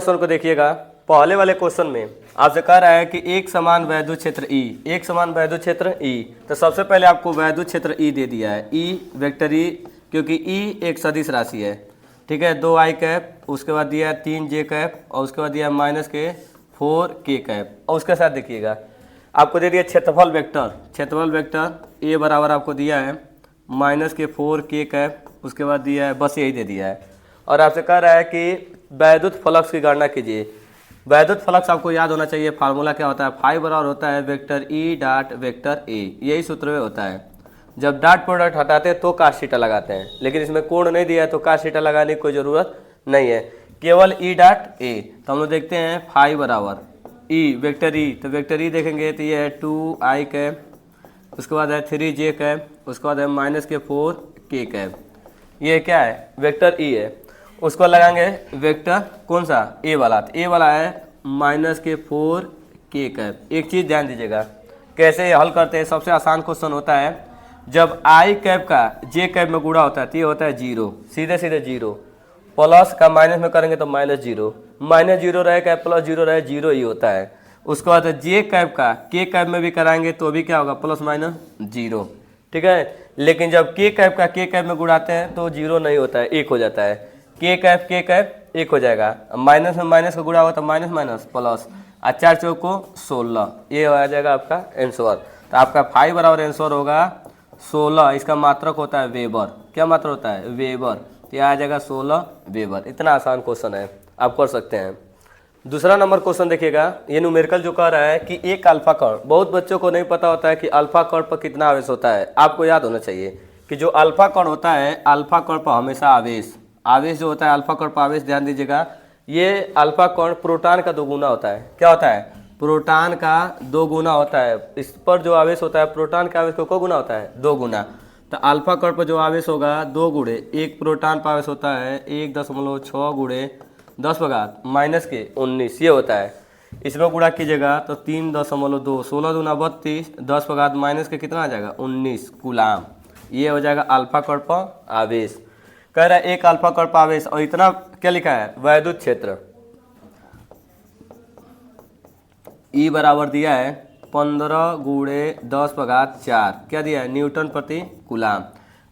Question को देखिएगा। पहले वाले क्वेश्चन में आपसे कह रहा है कि एक समान वैद्युत क्षेत्र ई, एक समान वैद्युत क्षेत्र ई। तो सबसे पहले आपको वैद्युत क्षेत्र ई दे दिया है, ई वेक्टर ई, क्योंकि ई एक सदिश राशि है, ठीक है। 2i कैप, उसके बाद दिया है 3j कैप, और उसके बाद दिया है -4k कैप। और उसके साथ देखिएगा आपको दे दिया क्षेत्रफल वेक्टर, क्षेत्रफल वेक्टर ए बराबर आपको दिया है -4k कैप, उसके बाद दिया है, बस यही दे दिया है। और आपसे कह रहा है कि वैद्युत फ्लक्स की गणना कीजिए। वैद्युत फ्लक्स आपको याद होना चाहिए, फार्मूला क्या होता है, फाई बराबर होता है vector E dot vector A, यही सूत्र में होता है। जब डॉट प्रोडक्ट हटाते हैं तो cos थीटा लगाते हैं, लेकिन इसमें कोण नहीं दिया है तो cos थीटा लगाने की कोई ज़रूरत नहीं है, केवल ई डॉट ए। तो हम लोग देखते हैं फाई बराबर ई वेक्टर ई, तो वेक्टर ई देखेंगे तो ये है 2i कैप, उसके बाद है 3j कैप, उसके बाद है -4k कैप। ये क्या है, वेक्टर ई है। उसको लगाएंगे वेक्टर कौन सा, ए वाला, तो ए वाला है -4k कैप। एक चीज़ ध्यान दीजिएगा कैसे हल करते हैं। सबसे आसान क्वेश्चन होता है जब i कैप का j कैप में गुणा होता है तो ये होता है 0, सीधे सीधे 0, प्लस का माइनस में करेंगे तो -0, -0 रहे कैप प्लस 0 रहे 0 ही होता है। उसके बाद j कैप का k कैप में भी कराएंगे तो भी क्या होगा, +-0, ठीक है। लेकिन जब k कैप का k कैप में गुणाते हैं तो 0 नहीं होता है, 1 हो जाता है। k कैप 1 हो जाएगा, माइनस में माइनस का गुणा होगा तो माइनस माइनस प्लस, और 4 चौक को 16, ये आ जाएगा आपका आंसर। तो आपका फाई बराबर आंसर होगा 16। इसका मात्रक होता है वेबर, क्या मात्रक होता है, वेबर, तो यह आ जाएगा 16 वेबर। इतना आसान क्वेश्चन है, आप कर सकते हैं। दूसरा नंबर क्वेश्चन देखिएगा, ये न्यूमेरिकल जो कह रहा है कि एक अल्फा कण, बहुत बच्चों को नहीं पता होता है कि अल्फा कण पर कितना आवेश होता है। आपको याद होना चाहिए कि जो अल्फा कण होता है, अल्फा कण पर हमेशा आवेश जो होता है, अल्फा कण पर आवेश, ध्यान दीजिएगा, ये अल्फा कण प्रोटॉन का 2 गुना होता है। क्या होता है, प्रोटॉन का 2 गुना होता है। इस पर जो आवेश होता है, प्रोटॉन के आवेश को 2 गुना होता है, 2 गुना। तो अल्फा कण पर जो आवेश होगा 2 गुणे, एक प्रोटॉन पर आवेश होता है 1.6 गुणे 10⁻⁻19, ये होता है। इसमें गुणा कीजिएगा तो 3.2, 16 दूना 32, 10⁻⁻ के कितना आ जाएगा, 19 कूलाम। ये हो जाएगा अल्फा कण पर आवेश। कह रहा है एक अल्फा कण पर आवेश, और इतना क्या लिखा है, वैद्युत क्षेत्र ई बराबर दिया है 15 गुणे 10⁻4, क्या दिया है, न्यूटन प्रति कूलाम।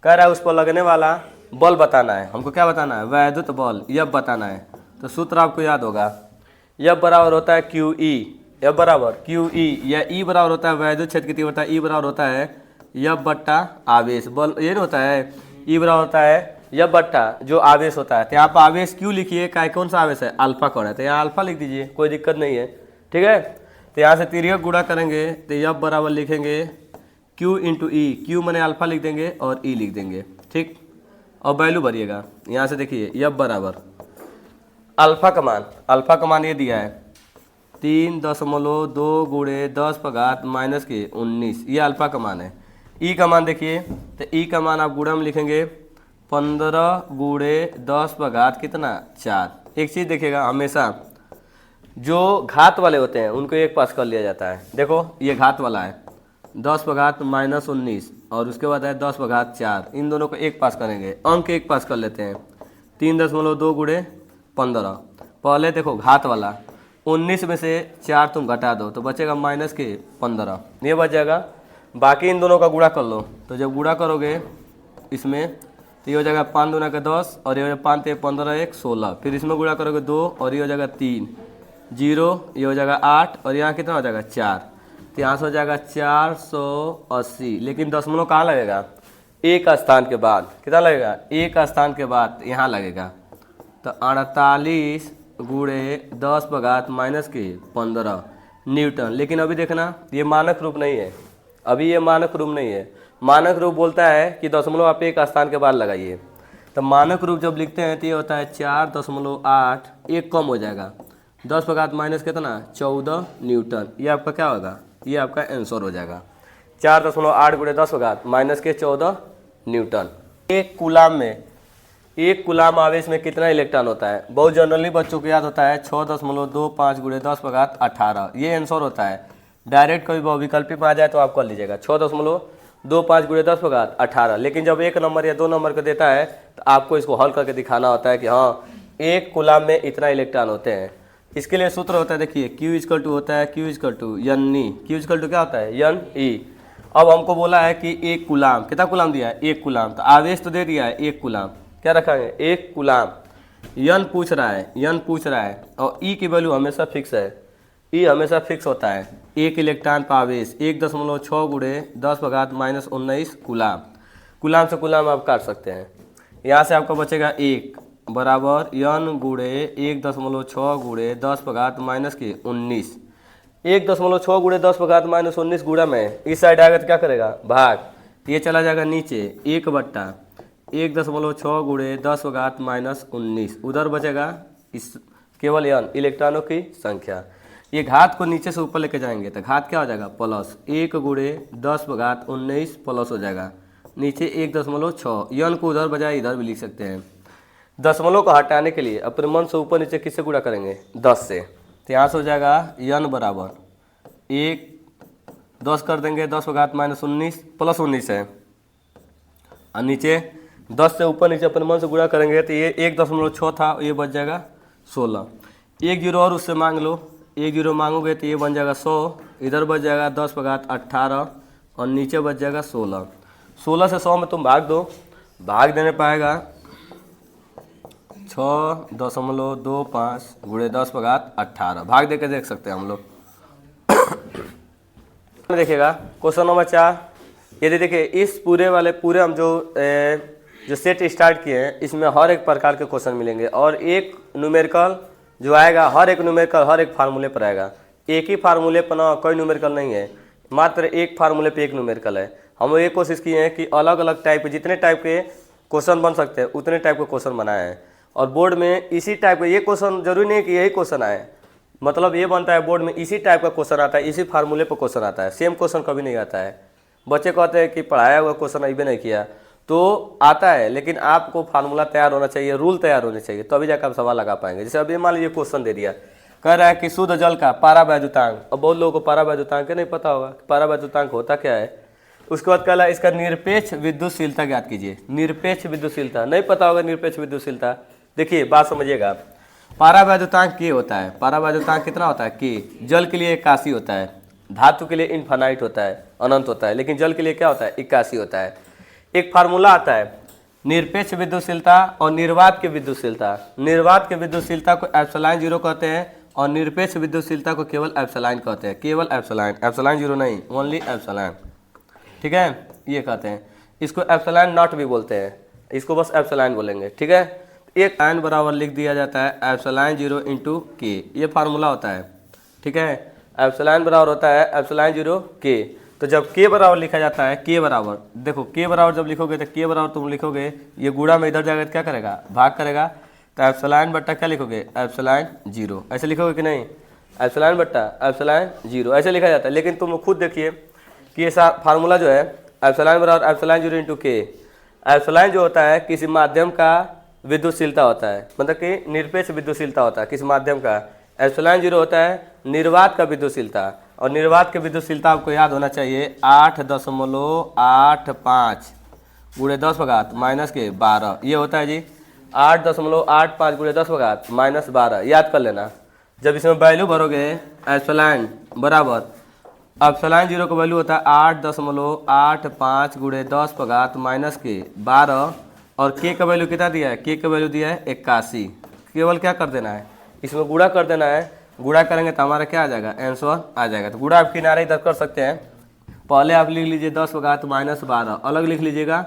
कह रहा है उस पर लगने वाला बल बताना है, हमको क्या बताना है, वैद्युत बल यह बताना है। तो सूत्र आपको याद होगा, यह बराबर होता है क्यू ई, यह बराबर क्यू ई, या ई बराबर होता है वैद्युत क्षेत्र की तीव्रता, ई बराबर होता है यह बट्टा आवेश, बल ये नहीं होता है, ई बराबर होता है यह बट्टा जो आवेश होता है। तो यहाँ पर आवेश क्यू लिखिए, क्या कौन सा आवेश है, अल्फा कण है, तो यहाँ अल्फा लिख दीजिए, कोई दिक्कत नहीं है, ठीक है। तो यहाँ से तिर्यक गुणा करेंगे तो यह बराबर लिखेंगे Q इंटू ई, क्यू मैंने अल्फा लिख देंगे और ई लिख देंगे, ठीक। और वैल्यू भरिएगा, यहाँ से देखिए यह बराबर अल्फा का मान ये दिया है 3.2 गुणे 10⁻⁻19, ये अल्फा का मान है। ई का मान देखिए, तो ई का मान आप गुणा में लिखेंगे 15 गुणे 10 कितना 4। एक चीज़ देखिएगा, हमेशा जो घात वाले होते हैं उनको एक पास कर लिया जाता है। देखो ये घात वाला है 10⁻⁻19 और उसके बाद है 10⁻4, इन दोनों को एक पास करेंगे, अंक एक पास कर लेते हैं। 3.2 गुणे 15, पहले देखो घात वाला 19 में से 4 तुम घटा दो तो बचेगा -15, ये बच जाएगा। बाकी इन दोनों का गुणा कर लो, तो जब गुणा करोगे इसमें तो ये हो जाएगा 5 दूना का 10, और ये हो जाएगा 5 × 15 = 16, फिर इसमें गुणा करोगे 2 और ये हो जाएगा 3, 0, ये हो जाएगा 8, और यहाँ कितना हो जाएगा 4, तो यहाँ से हो जाएगा 480। लेकिन दशमलव कहाँ लगेगा, एक स्थान के बाद, कितना लगेगा, एक स्थान के बाद यहाँ लगेगा। तो 48 गुणे 10⁻⁻15 न्यूटन। लेकिन अभी देखना ये मानक रूप नहीं है, अभी ये मानक रूप नहीं है। मानक रूप बोलता है कि दशमलव आप एक स्थान के बाद लगाइए। तो मानक रूप जब लिखते हैं तो ये होता है 4.8, एक कम हो जाएगा, 10⁻⁻ कितना 14 न्यूटन। ये आपका क्या होगा, ये आपका आंसर हो जाएगा 4.8 गुणे 10⁻14 न्यूटन। एक कूलाम आवेश में कितना इलेक्ट्रॉन होता है, बहुत जनरली बच्चों को याद होता है 6.25 गुणे 10⁻18, ये आंसर होता है। डायरेक्ट कभी विकल्पित में आ जाए तो आप कर लीजिएगा 6.25 गुणे 10⁻18। लेकिन जब 1 नंबर या 2 नंबर का देता है तो आपको इसको हल करके दिखाना होता है कि हाँ एक कूलाम में इतना इलेक्ट्रॉन होते हैं। इसके लिए सूत्र होता है, देखिए Q इजकल टू होता है Q is equal to n e. Q is equal to क्या होता है, एन ई। अब हमको बोला है कि 1 कूलाम, कितना कूलाम दिया है, 1 कूलाम। तो आवेश तो दे दिया है 1 कूलाम, क्या रखेंगे 1 कूलाम। यन पूछ रहा है, यन पूछ रहा है, और ई की वैल्यू हमेशा फिक्स है, ई हमेशा फिक्स होता है। 1 इलेक्ट्रॉन पर आवेश 1.6 गुणे 10⁻−19 कूलाम। कूलाम से कूलाम आप काट सकते हैं। यहाँ से आपका बचेगा 1 बराबर यन गुणे 1.6 गुणे 10⁻−19। 1.6 गुणे 10⁻−19 गुणा में इस साइड आएगा तो क्या करेगा, भाग, ये चला जाएगा नीचे 1/1.6 गुणे 10⁻−19। उधर बचेगा इस केवल यन इलेक्ट्रॉनों की संख्या। ये घात को नीचे से ऊपर लेके जाएंगे तो घात क्या हो जाएगा, प्लस 1 गुणे 10⁻19 प्लस हो जाएगा नीचे 1.6। यन को उधर बजाय इधर भी लिख सकते हैं। दशमलव को हटाने के लिए अपने मन से ऊपर नीचे किससे गुणा करेंगे, 10 से। तो यहाँ से हो जाएगा यन बराबर 1 10 कर देंगे 10⁻−19 प्लस 19 है, और नीचे 10 से ऊपर नीचे अपने मन से गुणा करेंगे तो ये 1.6 था, ये बच जाएगा 16। 1 जीरो और उससे मांग लो, 1 जीरो मांगोगे तो ये बन जाएगा 100, इधर बच जाएगा 10/18 और नीचे बच जाएगा 16। 16 से 100 में तुम भाग दो, भाग देने पाएगा 6.25 गुणे 10/18। भाग दे के देख सकते हैं हम लोग। देखिएगा क्वेश्चन नंबर 4। यदि देखिए इस पूरे हम जो सेट स्टार्ट किए हैं इसमें हर एक प्रकार के क्वेश्चन मिलेंगे, और एक न्यूमेरिकल जो आएगा हर एक न्यूमेरिकल हर एक फार्मूले पर आएगा। एक ही फार्मूले पर ना कोई न्यूमेरिकल नहीं है, मात्र एक फार्मूले पे एक न्यूमेरिकल है। हम लोग ये कोशिश किए हैं कि अलग अलग टाइप के जितने टाइप के क्वेश्चन बन सकते हैं उतने टाइप के क्वेश्चन बनाए हैं, और बोर्ड में इसी टाइप का ये क्वेश्चन जरूरी नहीं है कि यही क्वेश्चन आए, मतलब ये बनता है बोर्ड में इसी टाइप का क्वेश्चन आता है, इसी फार्मूले पर क्वेश्चन आता है, सेम क्वेश्चन कभी नहीं आता है। बच्चे कहते हैं कि पढ़ाया हुआ क्वेश्चन अभी नहीं किया, तो आता है, लेकिन आपको फार्मूला तैयार होना चाहिए, रूल तैयार होने चाहिए, तभी जाकर आप सवाल लगा पाएंगे। जैसे अभी मान लीजिए क्वेश्चन दे दिया, कह रहा है कि शुद्ध जल का पारावैद्युतांक। अब बहुत लोगों को पारावैद्युतांक नहीं पता होगा, पारावैद्युतांक होता क्या है। उसके बाद कह रहा है इसका निरपेक्ष विद्युतशीलता ज्ञात कीजिए। निरपेक्ष विद्युतशीलता नहीं पता होगा, निरपेक्ष विद्युतशीलता। देखिए बात समझिएगा, पारावैद्युतांक के होता है, पारावैद्युतांक कितना होता है के। जल के लिए 81 होता है, धातु के लिए इनफाइनाइट होता है, अनंत होता है, लेकिन जल के लिए क्या होता है 81 होता है। एक फार्मूला आता है निरपेक्ष विद्युतशीलता और निर्वात की विद्युतशीलता। निर्वात की विद्युतशीलता को एप्सिलॉन 0 कहते हैं, और निरपेक्ष विद्युतशीलता को केवल एप्सिलॉन कहते हैं, केवल एप्सिलॉन, एप्सिलॉन 0 नहीं, ओनली एप्सिलॉन, ठीक है, ये कहते हैं। इसको एप्सिलॉन नॉट भी बोलते हैं, इसको बस एप्सिलॉन बोलेंगे, ठीक है। एक एन बराबर लिख दिया जाता है एप्सिलॉन 0 इंटू के, ये फार्मूला होता है, ठीक है। एप्सिलॉन बराबर होता है एप्सिलॉन 0 के। तो जब के बराबर लिखा जाता है, के बराबर, देखो के बराबर जब लिखोगे तो के बराबर तुम लिखोगे, ये गुणा में इधर जाएगा तो क्या करेगा, भाग करेगा, तो एप्सिलॉन बट्टा क्या लिखोगे, एप्सिलॉन 0, ऐसे लिखोगे कि नहीं, एप्सिलॉन बट्टा एप्सिलॉन 0 ऐसे लिखा जाता है। लेकिन तुम खुद देखिए कि ये फार्मूला जो है एप्सिलॉन बराबर एप्सिलॉन 0 इंटू के। एप्सिलॉन जो होता है किसी माध्यम का विद्युतशीलता होता है, मतलब कि निरपेक्ष विद्युतशीलता होता है किसी माध्यम का। एप्सिलॉन 0 होता है निर्वात का विद्युतशीलता, और निर्वात की विद्युतशीलता आपको याद होना चाहिए 8.85 गुणे 10⁻−12, ये होता है जी 8.85 गुणे 10⁻−12, याद कर लेना। जब इसमें वैल्यू भरोगे एप्सिलॉन बराबर, एप्सिलॉन 0 का वैल्यू होता है 8.85 गुणे 10⁻−12, और के का वैल्यू कितना दिया है, के का वैल्यू दिया है 81। केवल क्या कर देना है, इसमें गुणा कर देना है, गुणा करेंगे तो हमारा क्या आ जाएगा, आंसर आ जाएगा। तो गुणा आप किनारे इधर कर सकते हैं, पहले आप लिख लीजिए 10⁻−12 अलग लिख लीजिएगा,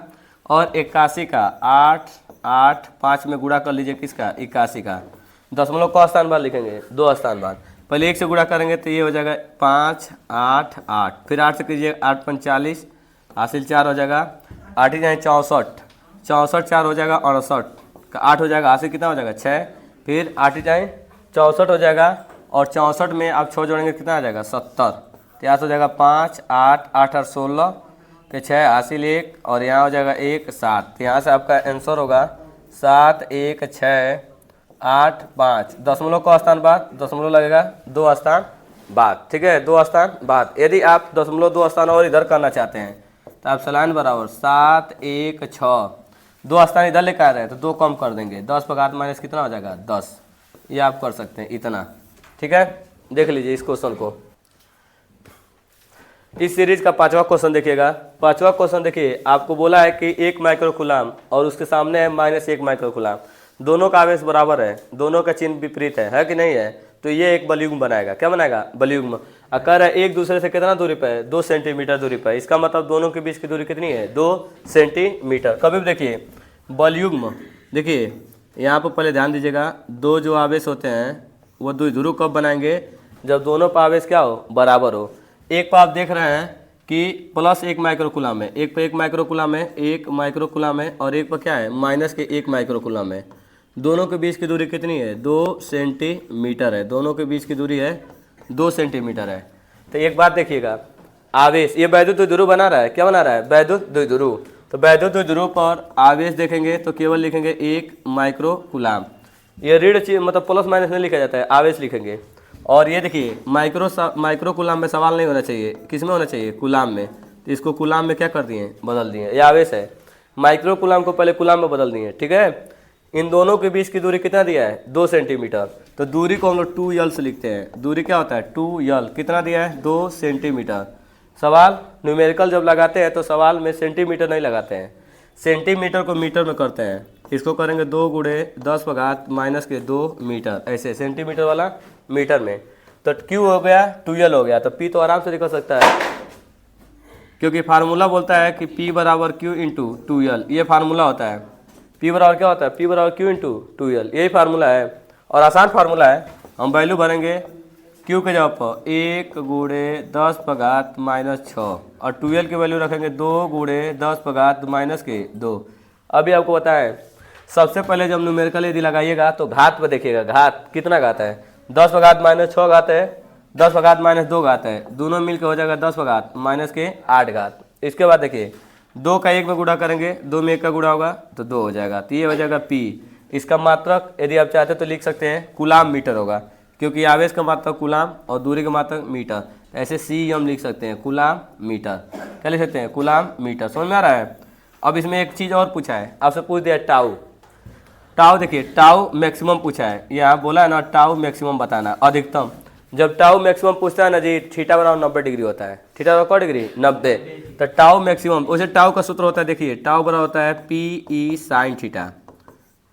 और 81 का 8 में गुणा कर लीजिए किसका, 81 का। दशमलव का स्थान बाद लिखेंगे, 2 स्थान बाद, पहले 1 से गुणा करेंगे तो ये हो जाएगा 5 8 8, फिर 8 से कीजिए 8 × 45, हासिल 4 हो जाएगा, 8 ही जाए 64, 64 4 हो जाएगा 68 का 8 हो जाएगा, हासिल कितना हो जाएगा 6, फिर 8 ही जाए 64 हो जाएगा, और 64 में आप 6 जोड़ेंगे कितना आ जाएगा 70। तो यहाँ से हो जाएगा 5 8 8 और 16 फिर 6 हासिल 1, और यहाँ हो जाएगा 1 7। तो यहाँ से आपका आंसर होगा 7 1 6 8 5। दशमलव का स्थान बाद, दशमलव लगेगा 2 स्थान बाद, ठीक है, 2 स्थान बाद। यदि आप दशमलव 2 स्थान और इधर करना चाहते हैं तो आप एप्सिलॉन बराबर 7 1 6, 2 स्थान इधर लेकर आ रहे हैं तो 2 कम कर देंगे, 10 पर घात माइनस कितना हो जाएगा 10, ये आप कर सकते हैं इतना, ठीक है, देख लीजिए इस क्वेश्चन को। इस सीरीज का 5वां क्वेश्चन देखिएगा। 5वां क्वेश्चन देखिए, आपको बोला है कि 1 माइक्रो कूलाम और उसके सामने है -1 माइक्रो कूलाम, दोनों का आवेश बराबर है, दोनों का चिन्ह विपरीत है कि नहीं है? तो ये एक बलयुग्म बनाएगा। क्या बनाएगा? बलयुग्म। अगर एक दूसरे से कितना दूरी पर है? 2 सेंटीमीटर दूरी पर। इसका मतलब दोनों के बीच की दूरी कितनी है? 2 सेंटीमीटर। कभी भी देखिए बलयुग्म, देखिए यहाँ पर पहले ध्यान दीजिएगा, दो जो आवेश होते हैं वो द्विध्रुव कब बनाएंगे? जब दोनों पर आवेश क्या हो? बराबर हो। एक पर आप देख रहे हैं कि +1 माइक्रो कूलाम है, एक पर 1 माइक्रो कूलाम है, 1 माइक्रो कूलाम है, और एक पर क्या है? -1 माइक्रो कूलाम है। दोनों के बीच की दूरी कितनी है? 2 सेंटीमीटर है। दोनों के बीच की दूरी है 2 सेंटीमीटर है। तो एक बात देखिएगा, आवेश, ये वैद्युत द्विध्रुव बना रहा है। क्या बना रहा है? वैद्युत द्विध्रुव। तो वैद्युत द्विध्रुव पर आवेश देखेंगे तो केवल लिखेंगे 1 माइक्रो कूलाम। ये ऋण चीज मतलब प्लस माइनस नहीं लिखा जाता है, आवेश लिखेंगे। और ये देखिए माइक्रो कूलाम में सवाल नहीं होना चाहिए, किस में होना चाहिए? कूलाम में। तो इसको कूलाम में क्या कर दिए? बदल दिए। ये आवेश है, माइक्रो कूलाम को पहले कूलाम में बदल दिए। ठीक है, इन दोनों के बीच की दूरी कितना दिया है? 2 सेंटीमीटर। तो दूरी को हम लोग 2l से लिखते हैं। दूरी क्या होता है? 2l। कितना दिया है? 2 सेंटीमीटर। सवाल न्यूमेरिकल जब लगाते हैं तो सवाल में सेंटीमीटर नहीं लगाते हैं, सेंटीमीटर को मीटर में करते हैं। इसको करेंगे 2 × 10⁻² मीटर, ऐसे सेंटीमीटर वाला मीटर में। तो Q हो गया 2l हो गया। तो P तो आराम से निकल सकता है, क्योंकि फार्मूला बोलता है कि P = Q × 2l। ये फार्मूला होता है। P बराबर क्या होता है? P = Q × 2l। यही फार्मूला है और आसान फार्मूला है। हम वैल्यू भरेंगे Q के जवाब पर 1 × 10⁻⁻6 और 2l की वैल्यू रखेंगे 2 × 10⁻⁻2। अभी आपको बताएं, सबसे पहले जब न्यूमेरिकल यदि लगाइएगा तो घात पर देखिएगा, घात कितना घात है? 10⁻⁻6 घात है, 10⁻⁻2 घात है, दोनों मिलकर हो जाएगा 10⁻⁻8। इसके बाद देखिए 2 का 1 में गुणा करेंगे, 2 में 1 का गुणा होगा तो 2 हो जाएगा। तो ये हो जाएगा P। इसका मात्रक यदि आप चाहते तो लिख सकते हैं कूलाम मीटर होगा, क्योंकि आवेश का मात्रक कूलाम और दूरी का मात्रक मीटर। ऐसे CM लिख सकते हैं, कूलाम मीटर। क्या लिख सकते हैं? Coulomb metre. समझ में आ रहा है? अब इसमें एक चीज़ और पूछा है, आपसे पूछ दिया टाउ। टाउ देखिए, टाउ मैक्सिमम पूछा है। यहाँ बोला है ना, टाउ मैक्सिमम बताना, अधिकतम। जब टाउ मैक्सिमम पूछता है ना जी, थीटा बराबर 90 डिग्री होता है। थीटा बराबर क्या डिग्री? 90। तो टाउ मैक्सिमम, उसे टाउ का सूत्र होता है, देखिए टाउ बराबर होता है PE sin थीटा।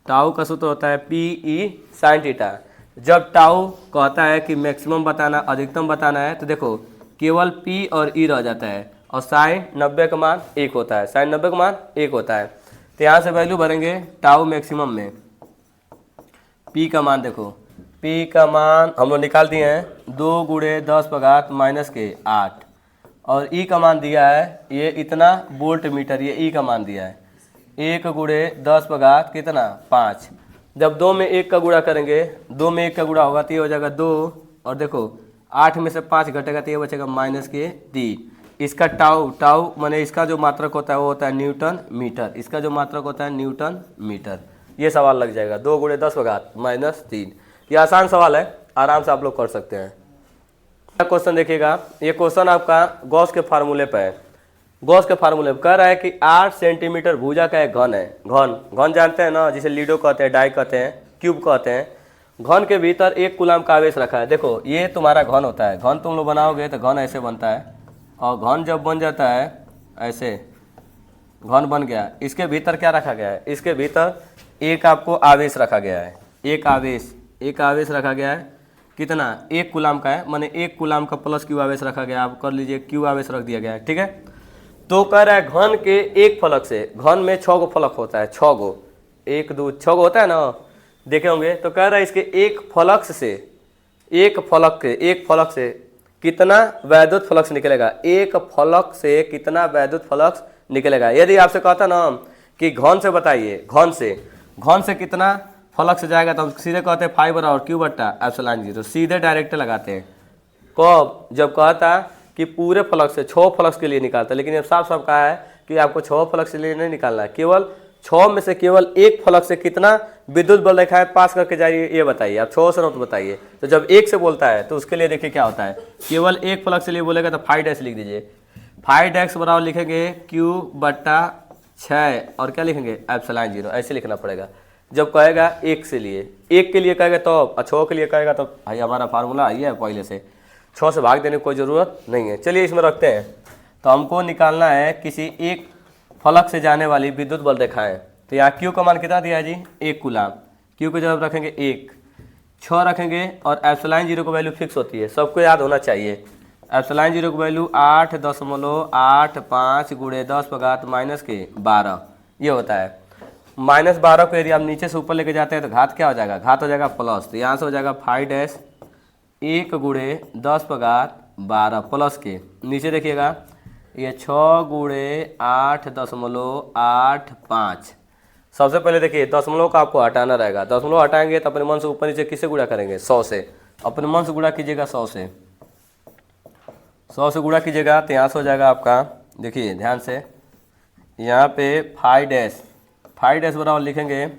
टाउ का सूत्र होता है PE sin थीटा। जब टाउ कहता है कि मैक्सिमम बताना, अधिकतम बताना है, तो देखो केवल P और E रह जाता है और साइन 90 का मान 1 होता है, साइन 90 का मान 1 होता है। तो यहाँ से वैल्यू भरेंगे टाउ मैक्सिमम में। P का मान देखो, P का मान हम लोग निकाल दिए हैं 2 × 10⁻⁻8 और E का मान दिया है ये इतना वोल्ट मीटर, ये E का मान दिया है 1 × 10⁻5। जब 2 में 1 का गुणा करेंगे, 2 में 1 का गुणा होगा तो ये हो जाएगा 2, और देखो 8 में से 5 घटेगा तो ये बचेगा -3। इसका टाउ माने इसका जो मात्रक होता है वो होता है न्यूटन मीटर, इसका जो मात्रक होता है न्यूटन मीटर। ये सवाल लग जाएगा 2 × 10⁻−3। ये आसान सवाल है, आराम से आप लोग कर सकते हैं। क्वेश्चन देखिएगा, ये क्वेश्चन आपका गॉस के फार्मूले पर है। गॉस के फार्मूले पर कह रहा है कि 8 सेंटीमीटर भुजा का एक घन है। घन जानते हैं ना, जिसे लीडो कहते हैं, डाई कहते हैं, क्यूब कहते हैं। घन के भीतर 1 कूलाम का आवेश रखा है। देखो ये तुम्हारा घन होता है, घन तुम लोग बनाओगे तो घन ऐसे बनता है, और घन जब बन जाता है ऐसे, घन बन गया, इसके भीतर क्या रखा गया है? इसके भीतर एक आपको आवेश रखा गया है, एक आवेश रखा गया है। कितना? 1 कूलाम का है, माने 1 कूलाम का प्लस Q आवेश रखा गया है। आप कर लीजिए Q आवेश रख दिया गया है। ठीक है, तो कह रहा है घन के एक फलक से, घन में 6 गो फलक होता है, 6 गो, 1 2 6 गो होता है ना, देखे होंगे। तो कह रहा है इसके एक फलक से कितना वैद्युत फ्लक्स निकलेगा? एक फलक से कितना वैद्युत फ्लक्स निकलेगा? यदि आपसे कहता ना कि घन से बताइए, घन से कितना फ्लक्स जाएगा, तो हम सीधे कहते हैं 5 और Q/ε0, सीधे डायरेक्ट लगाते हैं। कब? जब कहता कि पूरे फ्लक्स से 6 फ्लक्स के लिए निकालता, लेकिन अब साफ साफ कहा है कि आपको 6 फ्लक्स के लिए नहीं निकालना है, केवल 6 में से केवल 1 फ्लक्स से कितना विद्युत बल रेखा है पास करके जाइए, ये बताइए। आप 6 से नोट बताइए। तो जब 1 से बोलता है तो उसके लिए देखिए क्या होता है, केवल 1 फ्लक्स के लिए बोलेगा तो 5 लिख दीजिए। 5 बराबर लिखेंगे Q/6 और क्या लिखेंगे? ε0, ऐसे लिखना पड़ेगा। जब कहेगा एक से लिए, एक के लिए कहेगा तो, 6 के लिए कहेगा तो भाई हमारा फार्मूला आई है पहले से, 6 से भाग देने की कोई ज़रूरत नहीं है। चलिए इसमें रखते हैं। तो हमको निकालना है किसी एक फलक से जाने वाली विद्युत बल रेखा है। तो यहाँ क्यू का मान कितना दिया है जी, 1 कूलाम। क्यू को जब रखेंगे 1, 6 रखेंगे और एप्सिलॉन 0 की वैल्यू फिक्स होती है, सबको याद होना चाहिए। एप्सिलॉन 0 की वैल्यू 8.85 गुणे 10⁻⁻12 ये होता है। -12 को यदि आप नीचे से ऊपर लेके जाते हैं तो घात क्या हो जाएगा, घात हो जाएगा प्लस। तो यहाँ से हो जाएगा 5-1 गुणे 10⁻12 प्लस के नीचे देखिएगा ये 6 गुणे 8.85। सबसे पहले देखिए दशमलव का आपको हटाना रहेगा। दशमलव हटाएंगे तो अपने मन से ऊपर नीचे किससे गुणा करेंगे, 100 से। अपने मन से गुणा कीजिएगा 100 से, 100 से गुणा कीजिएगा तो यहाँ से हो जाएगा आपका, देखिए ध्यान से, यहाँ पे 5 बराबर लिखेंगे,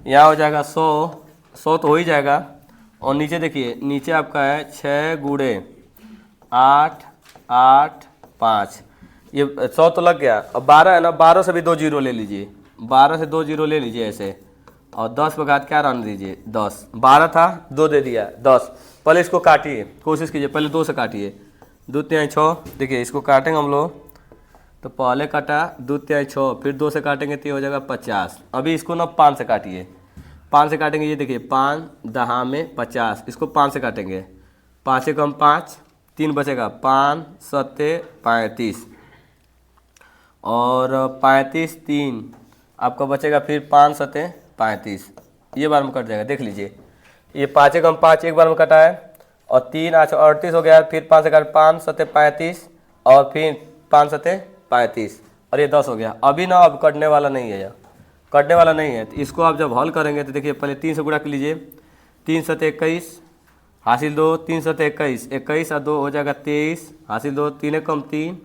यहाँ हो जाएगा 100 तो हो ही जाएगा। और नीचे देखिए, नीचे आपका है 6 गुणे 885, ये 100 तो लग गया। अब 12 है ना, 12 से भी 2 जीरो ले लीजिए, 12 से 2 जीरो ले लीजिए ऐसे, और 10 पर घात क्या रहने दीजिए 10। 12 था 2 दे दिया 10। पहले इसको काटिए, कोशिश कीजिए पहले 2 से काटिए, 2 3 6। देखिए इसको काटेंगे हम लोग, तो पहले काटा 2 3 6, फिर 2 से काटेंगे तो ये हो जाएगा 50। अभी इसको ना 5 से काटिए, 5 से काटेंगे, ये देखिए 5 10 में 50, इसको 5 से काटेंगे, 5 से कम 5, 3 बचेगा, 5 7 35 और 35 3 आपका बचेगा, फिर 5 7 35, ये बार में कट जाएगा। देख लीजिए ये 5 कम 5 एक बार में कटा है, और 3 8 38 हो गया, फिर 5 से काट 5 7 35 और फिर 5 7 35 और ये 10 हो गया। अभी ना अब कटने वाला नहीं है, यह कटने वाला नहीं है। तो इसको आप जब हल करेंगे तो देखिए पहले 3 से गुणा कर लीजिए, 3 7 21 हासिल 2, 3 7 21, 21 और 2 हो जाएगा 23 हासिल 2, 3 कम 3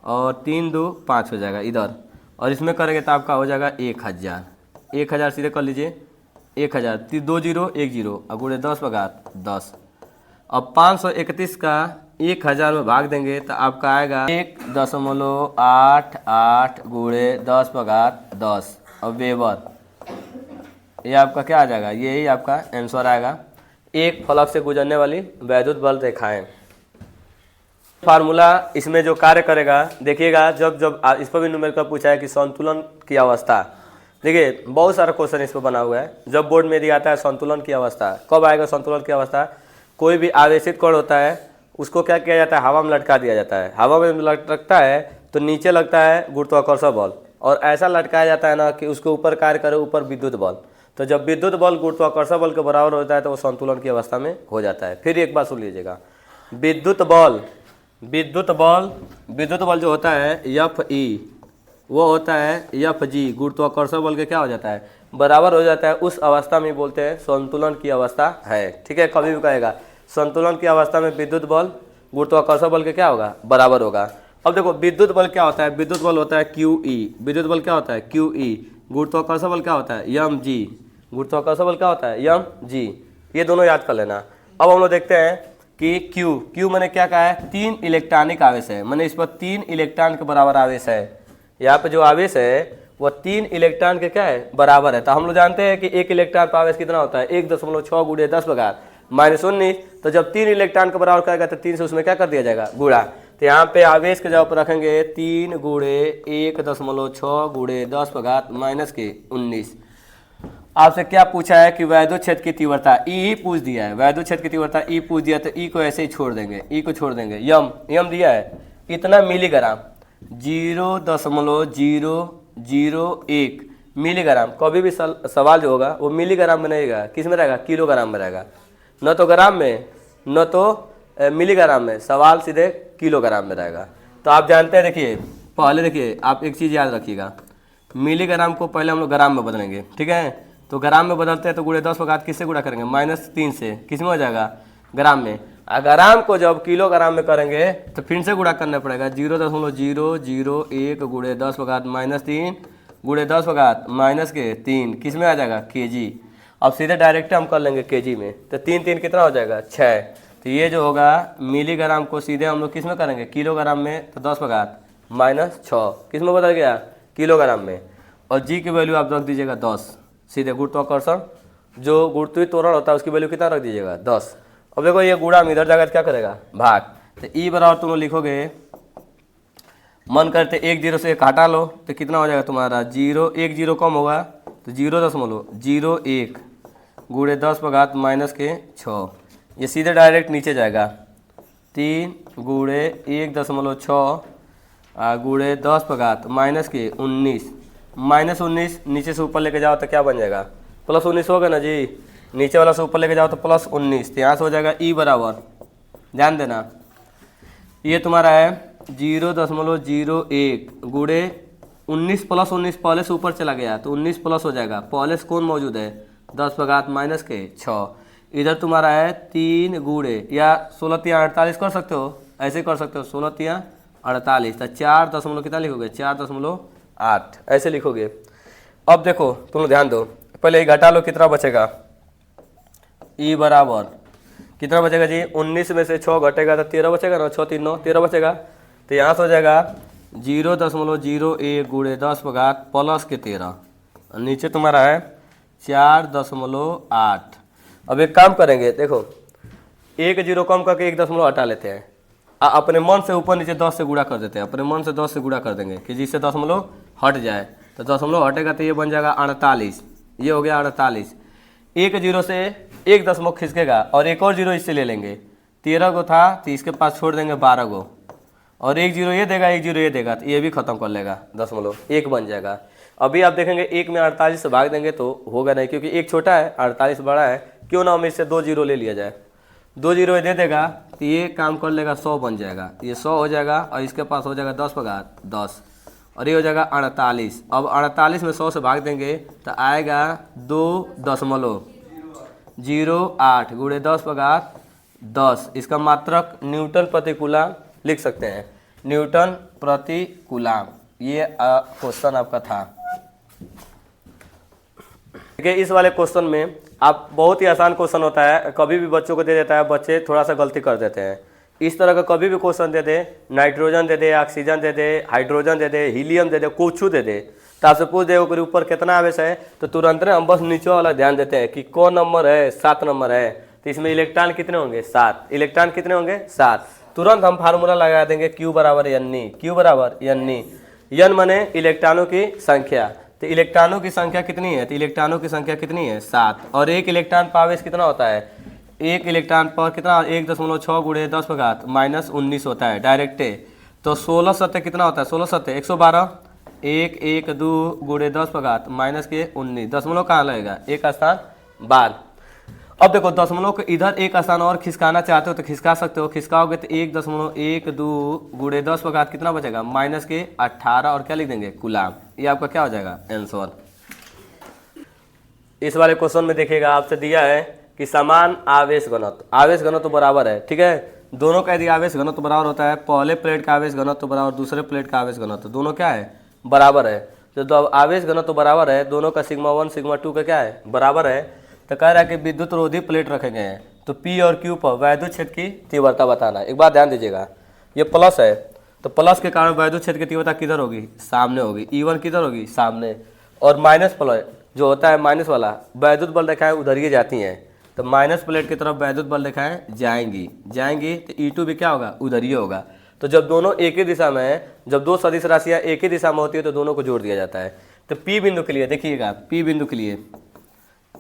और 3 2 5 हो जाएगा इधर, और इसमें करेंगे तो आपका हो जाएगा 1000। 1000 सीधे कर लीजिए, 1000 2 0 1 0 और गुणे 10 पर घात 10। अब 531 का 1000 में भाग देंगे तो आपका आएगा 1.88 गुणे 10 पर घात 10 और वेबर। ये आपका क्या आ जाएगा, यही आपका आंसर आएगा। एक फलक से गुजरने वाली वैद्युत बल रेखाएं। फार्मूला इसमें जो कार्य करेगा देखिएगा, जब इस पर भी न्यूमेरिकल पूछा है कि संतुलन की अवस्था, देखिए बहुत सारा क्वेश्चन इस पर बना हुआ है। जब बोर्ड में दिया आता है संतुलन की अवस्था, कब आएगा संतुलन की अवस्था, कोई भी आवेशित कण होता है उसको क्या किया जाता है, हवा में लटका दिया जाता है। हवा में लटकता है तो नीचे लगता है गुरुत्वाकर्षण बल, और ऐसा लटकाया जाता है ना कि उसके ऊपर कार्य करे ऊपर विद्युत बल। तो जब विद्युत बल गुरुत्वाकर्षण बल के बराबर होता है तो वो संतुलन की अवस्था में हो जाता है। फिर एक बात सुन लीजिएगा, विद्युत बल जो होता है Fe, वो होता है Fg, गुरुत्वाकर्षण बल के क्या हो जाता है, बराबर हो जाता है। उस अवस्था में बोलते हैं संतुलन की अवस्था है। ठीक है, कभी भी कहेगा संतुलन की अवस्था में विद्युत बल गुरुत्वाकर्षण बल के क्या होगा, बराबर होगा। अब देखो विद्युत बल क्या होता है, विद्युत बल होता है QE, विद्युत बल क्या होता है QE, गुरुत्वाकर्षण बल क्या होता है mg, गुरुत्वाकर्षण बल क्या होता है mg, ये दोनों याद कर लेना। अब हम लोग देखते हैं कि Q मैंने क्या कहा है, 3 इलेक्ट्रॉनिक आवेश है, मैंने इस पर 3 इलेक्ट्रॉन के बराबर आवेश है। यहाँ पे जो आवेश है वो 3 इलेक्ट्रॉन के क्या है, बराबर है। तो हम लोग जानते हैं कि 1 इलेक्ट्रॉन पर आवेश कितना होता है, 1.6 गुणे 10 पर घात -19। तो जब 3 इलेक्ट्रॉन के बराबर करेगा तो 3 से उसमें क्या कर दिया जाएगा, गुणा। तो यहाँ पे आवेश के जगह पर रखेंगे 3 गुणे 1.6 गुणे 10 पर घात -19। आपसे क्या पूछा है कि वैद्युत क्षेत्र की तीव्रता ई पूछ दिया है, वैद्युत क्षेत्र की तीव्रता ई पूछ दिया, तो ई को ऐसे ही छोड़ देंगे, ई को छोड़ देंगे। यम दिया है इतना मिलीग्राम, 0.001 मिलीग्राम। कभी भी सवाल जो होगा वो मिलीग्राम में नहीं रहेगा, किस में रहेगा, किलोग्राम में रहेगा, न तो ग्राम में न तो मिलीग्राम में, सवाल सीधे किलोग्राम में रहेगा। तो आप जानते हैं, देखिए पहले देखिए आप एक चीज़ याद रखिएगा, मिलीग्राम को पहले हम लोग ग्राम में बदलेंगे। ठीक है, तो ग्राम में बदलते हैं तो गुणे 10 पर घात किससे गुणा करेंगे, -3 से, किस में हो जाएगा, ग्राम में। ग्राम को जब किलोग्राम में करेंगे तो फिर से गुणा करना पड़ेगा, 0.001 गुणे 10 पर घात -3 गुणे 10 पर घात -3 किस में आ जाएगा, kg। अब सीधे डायरेक्ट हम कर लेंगे kg में, तो 3 3 कितना हो जाएगा, 6। तो ये जो होगा मिलीग्राम को सीधे हम लोग किस में करेंगे, किलोग्राम में, तो 10 पर घात -6 किस में बदल गया, किलोग्राम में। और जी की वैल्यू आप रख दीजिएगा 10, सीधे गुरुत्वाकर्षण, जो गुरुत्वीय त्वरण होता है उसकी वैल्यू कितना रख दीजिएगा 10। अब देखो ये गुणा में इधर जाएगा तो क्या करेगा भाग, तो ई बराबर तुम लोग लिखोगे, मन करते 1 0 से 1 हटा लो तो कितना हो जाएगा तुम्हारा 0, 1 0 कम होगा तो 0.01 गुणे 10 पर घात माइनस के 6, ये सीधे डायरेक्ट नीचे जाएगा 3 गुणे 1.6 गुणे 10 पर घात माइनस के 19, -19 नीचे से ऊपर लेके जाओ तो क्या बन जाएगा +19 होगा ना जी, नीचे वाला से ऊपर लेके जाओ तो +19, तो यहाँ से हो जाएगा ई बराबर, ध्यान देना ये तुम्हारा है 0.01 गुणे 19 + 19 पहले से ऊपर चला गया तो 19 प्लस हो जाएगा, पहले से कौन मौजूद है 10 पर घात माइनस के 6, इधर तुम्हारा है 3 गुणे या 16 3 48 कर सकते हो, ऐसे कर सकते हो 16 3 48, तो 4 दशमलव कितना लिखोगे 4.8 ऐसे लिखोगे। अब देखो तुम ध्यान दो, पहले ये घटा लो कितना बचेगा, ई बराबर कितना बचेगा जी 19 में से 6 घटेगा तो 13 बचेगा ना, 6 3 9 13 बचेगा, तो यहाँ से हो जाएगा 0.01 गुणे 10 पर घात प्लस के 13, नीचे तुम्हारा है 4.8। अब एक काम करेंगे, देखो 1 0 कम करके 1 दशमलव हटा लेते हैं, अपने मन से ऊपर नीचे 10 से गुणा कर देते हैं, अपने मन से 10 से गुणा कर देंगे कि जिससे दशमलव हट जाए, तो दशमलव हटेगा तो ये बन जाएगा 48, ये हो गया 48। 1 0 से 1 दशमलव खिसकेगा और एक और 0 इससे ले लेंगे, 13 को था तो इसके पास छोड़ देंगे 12 को, और 1 0 ये देगा 1 0 ये देगा तो ये भी खत्म कर लेगा, दशमलव 1 बन जाएगा। अभी आप देखेंगे 1 में 48 से भाग देंगे तो होगा नहीं, क्योंकि 1 छोटा है 48 बड़ा है, क्यों ना हम इससे 2 0 ले लिया जाए, 2 0 ये दे देगा तो ये काम कर लेगा 100 बन जाएगा, ये 100 हो जाएगा और इसके पास हो जाएगा 10 पर घात 10 और ये हो जाएगा 48। अब 48 में 100 से भाग देंगे तो आएगा 2.08 गुणे 10 पर घात 10, इसका मात्रक न्यूटन प्रति कूलाम लिख सकते हैं, न्यूटन प्रति कूलाम, ये क्वेश्चन आपका था। देखिए इस वाले क्वेश्चन में आप बहुत ही आसान क्वेश्चन होता है, कभी भी बच्चों को दे देता है, बच्चे थोड़ा सा गलती कर देते हैं, इस तरह का कभी भी क्वेश्चन दे दे, नाइट्रोजन दे दे, ऑक्सीजन दे दे, हाइड्रोजन दे दे, हीलियम दे दे, कुछ दे दे, तो आपसे पूछ दे ऊपर कितना आवेश है, तो तुरंत हम बस नीचे वाला ध्यान देते हैं कि कौन नंबर है 7 नंबर है, तो इसमें इलेक्ट्रॉन कितने होंगे 7, इलेक्ट्रॉन कितने होंगे 7, तुरंत हम फार्मूला लगा देंगे Q बराबर N, Q बराबर N, N माने इलेक्ट्रॉनों की संख्या, तो इलेक्ट्रॉनों की संख्या कितनी है, तो इलेक्ट्रॉनों की संख्या कितनी है 7, और एक इलेक्ट्रॉन पर आवेश कितना होता है, एक इलेक्ट्रॉन पर कितना 1.6 गुणे 10 पर घात -19 होता है डायरेक्ट, तो 16 सत्य कितना होता है 16 सत्य 112, 1 1 2 गुणे 10 पर घात -19, दशमलव कहाँ लगेगा एक स्थान बाद। अब देखो दशमलव को इधर एक स्थान और खिसकाना चाहते हो तो खिसका सकते हो, खिसकाओगे तो 1.12 गुणे 10 पर घात कितना बचेगा -18 और क्या लिख देंगे कूलाम, ये आपका क्या हो जाएगा आंसर। इस वाले क्वेश्चन में देखिएगा आपसे दिया है कि समान आवेश घनत्व, आवेश घनत्व बराबर है, ठीक है, दोनों का यदि आवेश घनत्व बराबर होता है, पहले प्लेट का आवेश घनत्व बराबर दूसरे प्लेट का आवेश घनत्व, दोनों क्या है बराबर है, तो आवेश घनत्व बराबर है, दोनों का सिग्मा 1 सिग्मा 2 का क्या है बराबर है, तो कह रहा है कि विद्युत रोधी प्लेट रखे गए हैं, तो P और Q पर वैद्युत क्षेत्र की तीव्रता बताना। एक बात ध्यान दीजिएगा, ये प्लस है तो प्लस के कारण वैद्युत क्षेत्र की तीव्रता किधर होगी सामने होगी, E1 किधर होगी सामने, और माइनस प्लेट जो होता है माइनस वाला वैद्युत बल रेखाएं उधर ही जाती हैं, तो माइनस प्लेट की तरफ वैद्युत बल रेखाएं जाएंगी तो E2 भी क्या होगा उधर ही होगा। तो जब दोनों एक ही दिशा में है, जब दो सदिश राशियाँ एक ही दिशा में होती है तो दोनों को जोड़ दिया जाता है। तो P बिंदु के लिए देखिएगा, P बिंदु के लिए,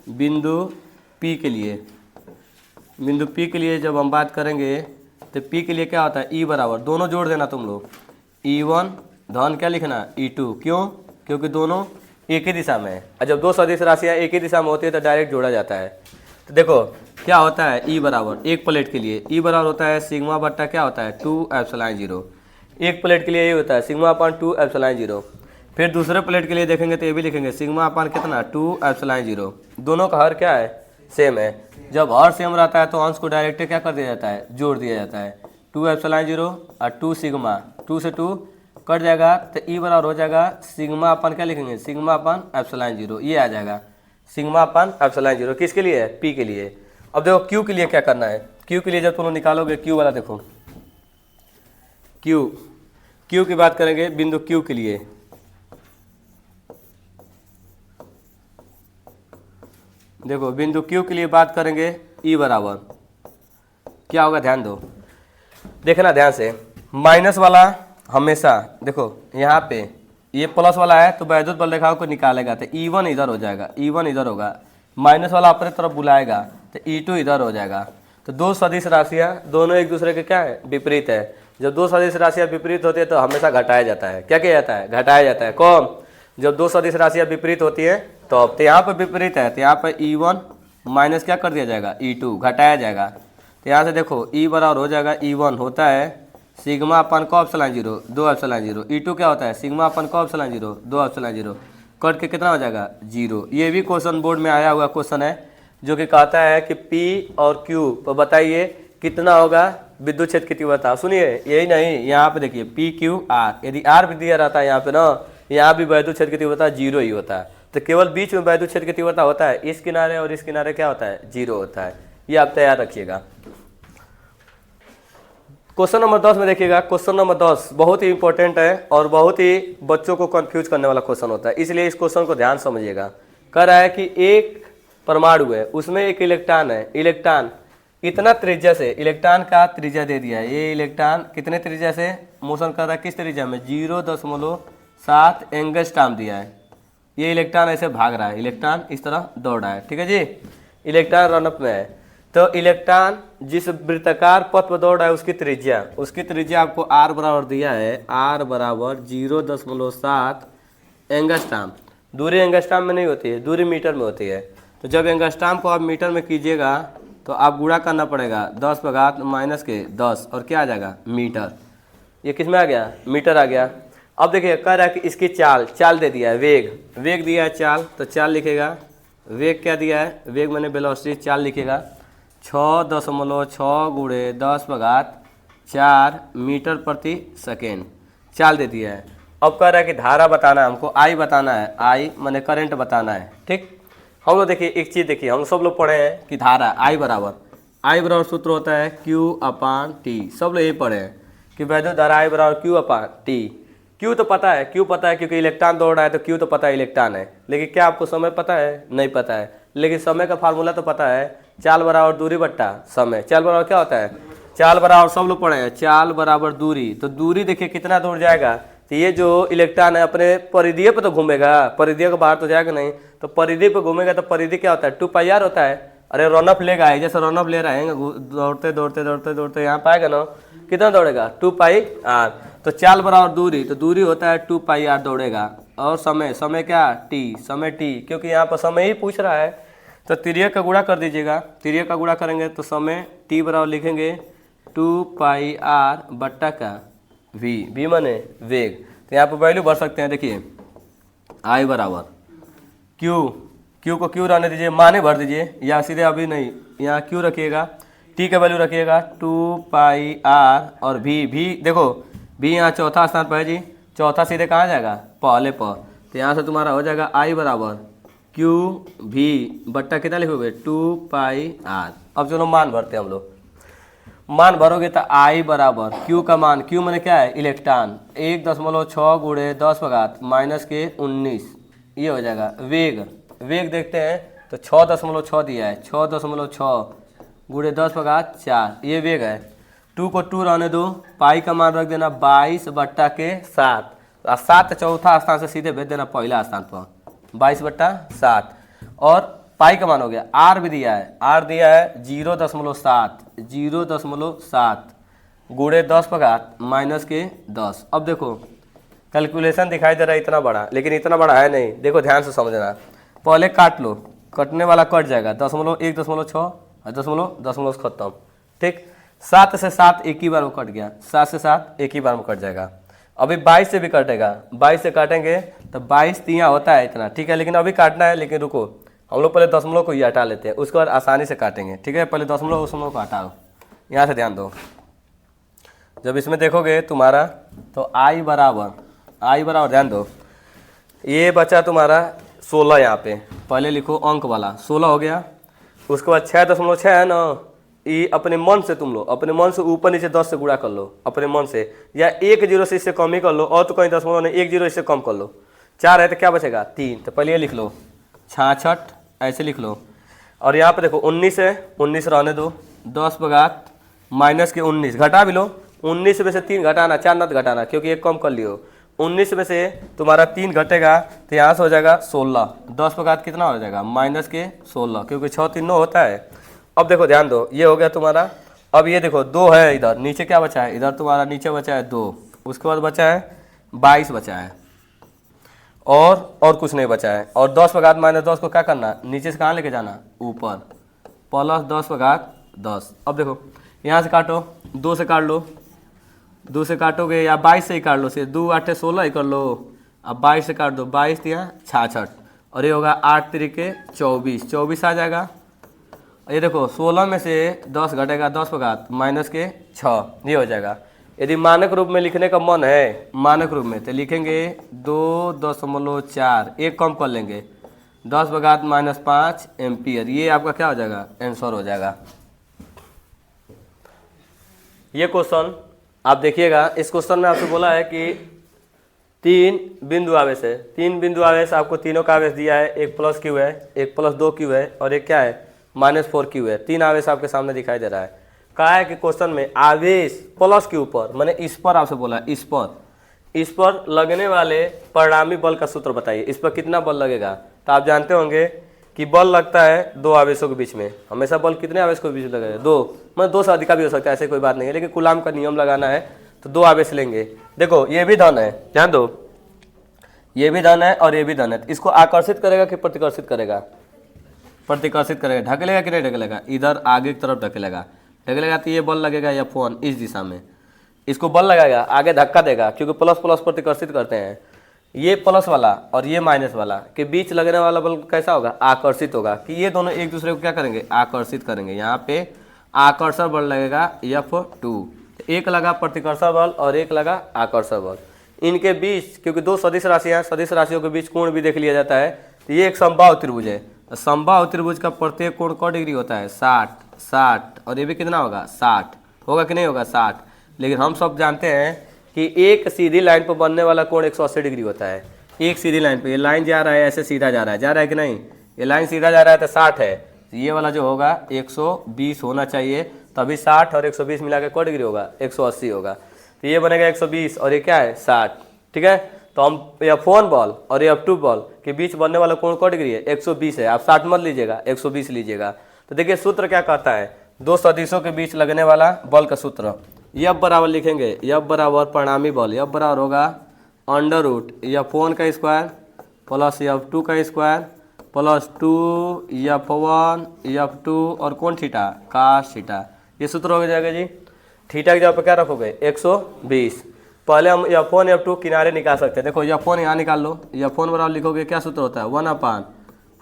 बिंदु P के लिए जब हम बात करेंगे तो P के लिए क्या होता है E बराबर, दोनों जोड़ देना तुम लोग, E1 धन क्या लिखना E2, क्यों क्योंकि दोनों एक ही दिशा में है, और जब दो सदिश राशियाँ एक ही दिशा में होती है तो डायरेक्ट जोड़ा जाता है। तो देखो क्या होता है E बराबर, एक प्लेट के लिए E बराबर होता है सिग्मा बट्टा क्या होता है 2 एप्सिलॉन 0, एक प्लेट के लिए ये होता है सिग्मा अपान 2 एप्सिलॉन 0। फिर दूसरे प्लेट के लिए देखेंगे तो ये भी लिखेंगे सिग्मा अपान कितना 2 एप्सिलॉन 0। दोनों का हर क्या है सेम है, जब हर सेम रहता है तो अंश को डायरेक्ट क्या कर दिया जाता है जोड़ दिया जाता है, 2 एप्सिलॉन 0 और 2 सिग्मा, 2 से 2 कट जाएगा तो E बराबर हो जाएगा सिग्मा अपान क्या लिखेंगे सिग्मा अपान एप्सिलॉन 0, ये आ जाएगा सिग्मा अपान एप्सिलॉन 0 किसके लिए है P के लिए। अब देखो Q के लिए क्या करना है, Q के लिए जब तुम लोग निकालोगे Q वाला देखो Q की बात करेंगे बिंदु Q के लिए, देखो बिंदु Q के लिए बात करेंगे, E बराबर क्या होगा, ध्यान दो, देखना ध्यान से। माइनस वाला हमेशा देखो यहाँ पे ये प्लस वाला है तो वैद्युत बल रेखाओं को निकालेगा तो E1 इधर हो जाएगा, E1 इधर होगा, माइनस वाला अपने तरफ बुलाएगा तो E2 इधर हो जाएगा। तो दो सदिश राशियाँ दोनों एक दूसरे के क्या है, विपरीत है। जब दो सदिश राशियाँ विपरीत होती है तो हमेशा घटाया जाता है। क्या किया जाता है, घटाया जाता है। कौन, जब दो सदिश राशियाँ विपरीत होती है तो यहाँ पर विपरीत है तो यहाँ पर E1 माइनस क्या कर दिया जाएगा, E2 घटाया जाएगा। तो यहाँ से देखो E बराबर हो जाएगा, E1 होता है सिग्मा अपन को एप्सिलॉन 0 2 एप्सिलॉन 0, E2 क्या होता है सिग्मा अपन को एप्सिलॉन 0 2 एप्सिलॉन 0, कट के कितना हो जाएगा 0। ये भी क्वेश्चन बोर्ड में आया हुआ क्वेश्चन है जो कि कहता है कि P और Q पर बताइए कितना होगा विद्युत क्षेत्र की तीव्रता। सुनिए यही नहीं, यहाँ पे देखिए P Q R, यदि R भी दिया रहता है यहाँ पे ना, यहाँ भी वैद्युत क्षेत्र की तीव्रता 0 ही होता है। तो केवल बीच में वैद्युत क्षेत्र की तीव्रता होता है, इस किनारे और इस किनारे क्या होता है 0 होता है। ये आप तैयार रखिएगा। क्वेश्चन नंबर 10 में देखिएगा, क्वेश्चन नंबर 10 बहुत ही इंपॉर्टेंट है और बहुत ही बच्चों को कंफ्यूज करने वाला क्वेश्चन होता है, इसलिए इस क्वेश्चन को ध्यान समझिएगा। कह रहा है कि एक परमाणु है, उसमें एक इलेक्ट्रॉन है, इलेक्ट्रॉन इतना त्रिज्या से, इलेक्ट्रॉन का त्रिज्या दे दिया है, ये इलेक्ट्रॉन कितने त्रिज्या से मोशन कर रहा है, किस त्रिज्या में 0.7 एंगस्ट्रॉम दिया है। ये इलेक्ट्रॉन ऐसे भाग रहा है, इलेक्ट्रॉन इस तरह दौड़ रहा है, ठीक है जी, इलेक्ट्रॉन रनअप में है। तो इलेक्ट्रॉन जिस वृत्ताकार पथ पर दौड़ रहा है उसकी त्रिज्या आपको R बराबर दिया है, R बराबर 0.7 एंगस्ट्रॉम। दूरी एंगस्ट्रॉम में नहीं होती है, दूरी मीटर में होती है। तो जब एंगस्ट्रॉम को आप मीटर में कीजिएगा तो आप गुणा करना पड़ेगा 10⁻⁻10 और क्या आ जाएगा मीटर। ये किस में आ गया, मीटर आ गया। अब देखिए कह रहा है कि इसकी चाल दे दिया है, वेग दिया है चाल, तो चाल लिखेगा, वेग क्या दिया है, वेग मैंने वेलोसिटी, चाल लिखेगा 6.6 गुणे 10⁻4 मीटर प्रति सेकेंड, चाल दे दिया है। अब कह रहा है कि धारा बताना है हमको, I बताना है, I मैंने करंट बताना है। ठीक, हम लोग देखिए एक चीज़ देखिए, हम सब लोग पढ़े हैं कि धारा I बराबर सूत्र होता है Q/T, सब लोग यही पढ़े हैं कि वैद्युत धारा I बराबर Q/T। Q तो पता है, क्यों पता है, क्योंकि इलेक्ट्रॉन दौड़ रहा है तो Q तो पता है इलेक्ट्रॉन है, लेकिन क्या आपको समय पता है, नहीं पता है। लेकिन समय का फार्मूला तो पता है, चाल बराबर दूरी बट्टा समय। चाल बराबर क्या होता है, चाल बराबर सब लोग पढ़े हैं, चाल बराबर दूरी। तो दूरी देखिए कितना दूर जाएगा, तो ये जो इलेक्ट्रॉन है अपने परिधीय पे तो घूमेगा, परिधीय के बाहर तो जाएगा नहीं, तो परिधि पे घूमेगा तो परिधि क्या होता है 2πr होता है। अरे रनअप लेगा, जैसे रनअप ले रहा है दौड़ते यहाँ पाएगा ना, कितना दौड़ेगा 2πr। तो चाल बराबर दूरी, तो दूरी होता है 2πr दौड़ेगा, और समय क्या t, समय t, क्योंकि यहाँ पर समय ही पूछ रहा है। तो तिर्यक का गुणा कर दीजिएगा, तिर्यक का गुणा करेंगे तो समय t बराबर लिखेंगे 2πr बट्टा का v माने वेग। तो यहाँ पर वैल्यू भर सकते हैं, देखिए I बराबर Q को Q रहने दीजिए, माने भर दीजिए, या सीधे अभी नहीं, यहाँ Q रखिएगा, T का वैल्यू रखिएगा 2πr और v देखो v यहाँ चौथा स्थान पर है जी, चौथा सीधे कहाँ जाएगा पहले पर। तो यहाँ से तुम्हारा हो जाएगा I बराबर QV बट्टा कितना लिखोगे 2πr। अब चलो मान भरते हैं हम लोग, मान भरोगे तो I बराबर Q का मान, Q मैंने क्या है इलेक्ट्रॉन, 1.6 गुणे 10⁻19 ये हो जाएगा। वेग देखते हैं तो 6.6 दिया है, 6.6 गुणे 10⁻4 ये वेग है। 2 को 2 रहने दो, पाई का मान रख देना 22/7, 7 चौथा स्थान से सीधे भेज देना पहला स्थान पर 22/7, और पाई का मान हो गया। R भी दिया है, R दिया है 0.7 गुणे 10⁻⁻10। अब देखो कैलकुलेशन दिखाई दे रहा है इतना बड़ा, लेकिन इतना बड़ा है नहीं, देखो ध्यान से समझना। पहले काट लो, कटने वाला कट जाएगा 1.6 दशमलव खत्म। ठीक, 7 से 7 एक ही बार में कट गया, 7 से 7 एक ही बार में कट जाएगा। अभी 22 से भी कटेगा, 22 से काटेंगे तो 22 तिया होता है इतना, ठीक है, लेकिन अभी काटना है। लेकिन रुको, हम लोग पहले दशमलव को ही हटा लेते हैं, उसके बाद आसानी से काटेंगे, ठीक है। पहले दशमलव को हटाओ, यहाँ से ध्यान दो। जब इसमें देखोगे तुम्हारा तो I बराबर ध्यान दो, ये बचा तुम्हारा 16, यहाँ पे पहले लिखो अंक वाला 16 हो गया। उसके बाद 6.6 है ना, ये अपने मन से तुम लो, अपने मन से ऊपर नीचे 10 से गुणा कर लो अपने मन से, या 1 0 से इससे कम ही कर लो, और तो कहीं दशमलव नहीं, 1 0 इससे कम कर लो। 4 है तो क्या बचेगा 3, तो पहले ये लिख लो 66 ऐसे लिख लो। और यहाँ पे देखो 19 है, 19 रहने दो, 10 बघात माइनस के 19 घटा भी लो, 19 में से 3 घटाना, 4 नत घटाना क्योंकि एक कम कर लियो। 19 में से तुम्हारा 3 घटेगा तो यहाँ से हो जाएगा 16, 10 बघात कितना हो जाएगा माइनस के 16 क्योंकि 6 3 9 होता है। अब देखो ध्यान दो, ये हो गया तुम्हारा। अब ये देखो 2 है इधर, नीचे क्या बचा है, इधर तुम्हारा नीचे बचा है 2, उसके बाद बचा है 22 बचा है और कुछ नहीं बचा है। और 10 बघात माइनस 10 को क्या करना, नीचे से कहाँ लेके जाना, ऊपर, प्लस 10 बघात 10। अब देखो यहाँ से काटो, 2 से काट लो, 2 से काटोगे या 22 से ही काट लो, सिर्फ 2 8 16 ही कर लो। अब 22 से काट दो, 22 यहाँ 66 और ये होगा 8 तरीके 24, 24 आ जाएगा। ये देखो 16 में से 10 घटेगा, 10 बघात माइनस के 6, ये हो जाएगा। यदि मानक रूप में लिखने का मन है, मानक रूप में, तो लिखेंगे 2.4, एक कम कर लेंगे, 10 बघात माइनस 5 एम्पियर। ये आपका क्या हो जाएगा, आंसर हो जाएगा। ये क्वेश्चन आप देखिएगा, इस क्वेश्चन में आपसे बोला है कि 3 बिंदु आवेश है, 3 बिंदु आवेश, आपको तीनों का आवेश दिया है, एक प्लस क्यू है, एक प्लस 2 क्यू है और एक क्या है -4 क्यू है। 3 आवेश आपके सामने दिखाई दे रहा है। कहा है कि क्वेश्चन में आवेश प्लस के ऊपर, मैंने इस पर आपसे बोला, इस पर लगने वाले परिणामी बल का सूत्र बताइए। इस पर कितना बल लगेगा, तो आप जानते होंगे कि बल लगता है 2 आवेशों के बीच में। हमेशा बल कितने आवेश के बीच लगेगा, 2, मतलब 2 से अधिक भी हो सकता है, ऐसे कोई बात नहीं है, लेकिन कूलाम का नियम लगाना है तो 2 आवेश लेंगे। देखो ये भी धन है, ध्यान दो, ये भी धन है और ये भी धन है। इसको आकर्षित करेगा कि प्रतिकर्षित करेगा, प्रतिकर्षित करेगा। ढकेलेगा कि नहीं ढकेलेगा, इधर आगे की तरफ ढकेलेगा, ढकेलेगा तो ये बल लगेगा F1 इस दिशा में, इसको बल लगाएगा, आगे धक्का देगा क्योंकि प्लस प्लस प्रतिकर्षित करते हैं। ये प्लस वाला और ये माइनस वाला के बीच लगने वाला बल कैसा होगा, आकर्षित होगा, कि ये दोनों एक दूसरे को क्या करेंगे, आकर्षित करेंगे। यहाँ पे आकर्षण बल लगेगा F2, एक लगा प्रतिकर्षण बल और एक लगा आकर्षण बल। इनके बीच क्योंकि 2 सदिश राशियाँ, सदिश राशियों के बीच कोण भी देख लिया जाता है, तो ये एक समबाहु त्रिभुज है। समबाहु त्रिभुज का प्रत्येक कोण क डिग्री होता है, 60 और ये भी कितना होगा, 60 होगा कि नहीं होगा, 60। लेकिन हम सब जानते हैं कि एक सीधी लाइन पर बनने वाला कोण 180 डिग्री होता है। एक सीधी लाइन पे, ये लाइन जा रहा है ऐसे सीधा जा रहा है कि नहीं, ये लाइन सीधा जा रहा है तो 60 है, तो ये वाला जो होगा 120 होना चाहिए, तभी 60 और 120 मिला के क डिग्री होगा, 180 होगा। तो ये बनेगा 120 और ये क्या है 60, ठीक है। तो हम F1 बॉल और F2 बॉल के बीच बनने वाला कोण क डिग्री है, 120 है। आप 60 मत लीजिएगा, 120 लीजिएगा। तो देखिए सूत्र क्या कहता है, 2 सदिशों के बीच लगने वाला बल का सूत्र, F बराबर लिखेंगे, F बराबर परिणामी बल, F बराबर होगा √ F1 का स्क्वायर प्लस F2 का स्क्वायर प्लस 2 F1 F2 और कौन थीटा, cos थीटा। ये सूत्र हो जाएगा जी। थीटा की जगह पर क्या रखोगे, 120। पहले हम F1 F2 किनारे निकाल सकते हैं। देखो F1 यहाँ निकाल लो, F1 बराबर लिखोगे, क्या सूत्र होता है,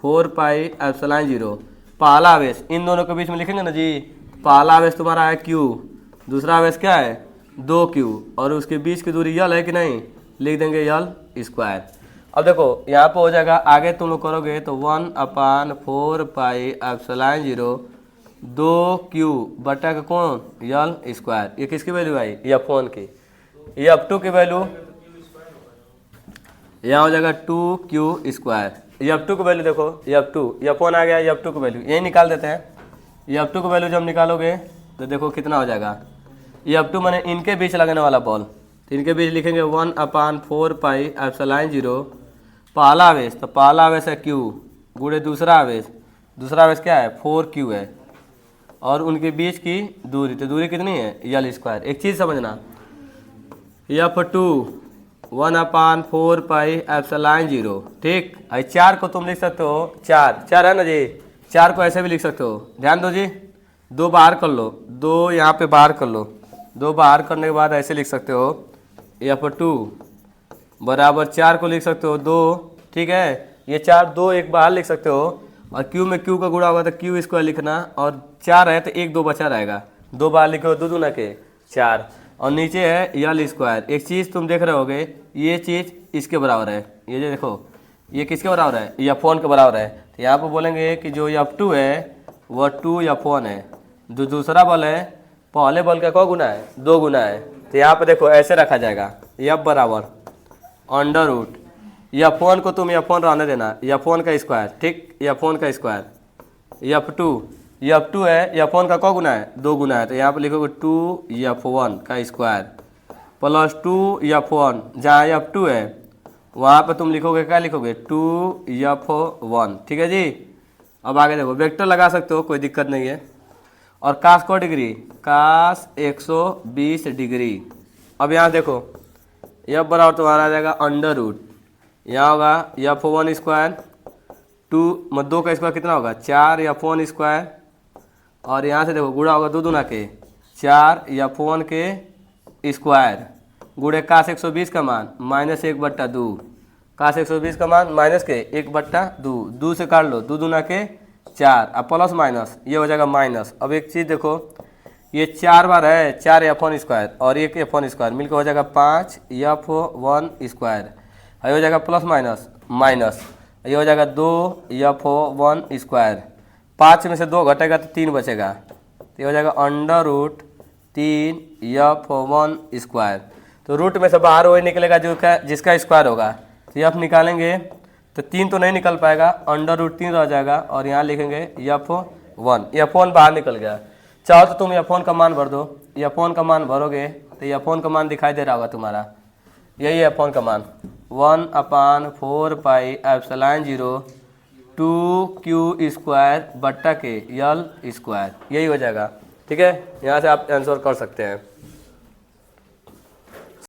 1/4πε0। पहला आवेश इन दोनों के बीच में लिखेंगे ना जी, पहला आवेश तुम्हारा है Q, दूसरा आवेश क्या है 2Q और उसके बीच की दूरी L है कि नहीं, लिख देंगे L²। अब देखो यहाँ पर हो जाएगा, आगे तुम लोग करोगे तो 1/4πε0 2Q बटा का कौन, L²। ये किसकी वैल्यू आई, F1 की। F2 की वैल्यू यहाँ हो जाएगा 2Q²। F2 की वैल्यू देखो, F1 आ गया, F2 की वैल्यू यही निकाल देते हैं। F2 की वैल्यू जब निकालोगे तो देखो कितना हो जाएगा, F2 मैंने इनके बीच लगने वाला बॉल, तो इनके बीच लिखेंगे 1/4πε0। पहला आवेश, तो पहला आवेश है Q गुणे दूसरा आवेश क्या है 4Q है, और उनके बीच की दूरी, तो दूरी कितनी है L²। एक चीज़ समझना, F2 1/4πε0, ठीक। 4 को तुम लिख सकते हो, 4 है ना जी, 4 को ऐसे भी लिख सकते हो। ध्यान दो जी, 2 बाहर कर लो, 2 यहाँ पे बाहर कर लो, 2 बाहर करने के बाद ऐसे लिख सकते हो, F2 बराबर 4 को लिख सकते हो 2, ठीक है। ये 4 2 एक बाहर लिख सकते हो, और Q में Q का गुणा होगा तो Q² लिखना, और 4 है तो 1 2 बचा रहेगा, 2 बाहर लिखो, 2 दूना के 4, और नीचे है L²। एक चीज़ तुम देख रहे होगे, ये चीज़ इसके बराबर है, ये जो देखो ये किसके बराबर है, F1 के बराबर है। तो यहाँ पर बोलेंगे कि जो F2 है वह 2F1 है, जो दूसरा बल है पहले बल का 2 गुना है, 2 गुना है। तो यहाँ पे देखो ऐसे रखा जाएगा, F बराबर √ F1 को तुम F1 रहने देना, F1 का स्क्वायर, ठीक, F1 का स्क्वायर F2 है, F1 का कौ गुना है, 2 गुना है, तो यहाँ पर लिखोगे 2F1 का स्क्वायर प्लस 2F1, जहाँ F2 है वहाँ पर तुम लिखोगे, क्या लिखोगे 2F1। ठीक है जी। अब आगे देखो, वेक्टर लगा सकते हो, कोई दिक्कत नहीं है। और कास को डिग्री, कास 120 डिग्री। अब यहाँ देखो F बराबर तुम्हारा आ जाएगा अंडर रूट, यहाँ होगा F1 स्क्वायर, 2 का स्क्वायर कितना होगा 4F1 स्क्वायर, और यहाँ से देखो गुणा होगा 2 दूना के 4F1 के स्क्वायर गुणे कास 120 का मान -1/2, कास 120 का मान माइनस के 1/2, 2 से काट लो, 2 दूना के 4, अब प्लस माइनस ये हो जाएगा माइनस। अब एक चीज़ देखो, ये 4 बार है 4F1 स्क्वायर और 1F1 स्क्वायर मिलकर हो जाएगा 5F1 स्क्वायर, ये हो जाएगा प्लस माइनस माइनस, ये हो जाएगा 2F1 स्क्वायर, 5 में से 2 घटेगा तो 3 बचेगा, तो ये हो जाएगा अंडर रूट 3F1 स्क्वायर। तो रूट में से बाहर वही निकलेगा जो का जिसका स्क्वायर होगा, तो F निकालेंगे तो 3 तो नहीं निकल पाएगा, अंडर रूट 3 रह जाएगा, और यहाँ लिखेंगे F1 बाहर निकल गया। चाहो तो तुम F1 का मान भर दो, F1 का मान भरोगे तो F1 का मान दिखाई दे रहा होगा तुम्हारा, यही है F1 का मान 1/4 पाई एप्सिलॉन 0 2Q स्क्वायर बट्टा के L स्क्वायर, यही हो जाएगा। ठीक है, यहाँ से आप आंसर कर सकते हैं।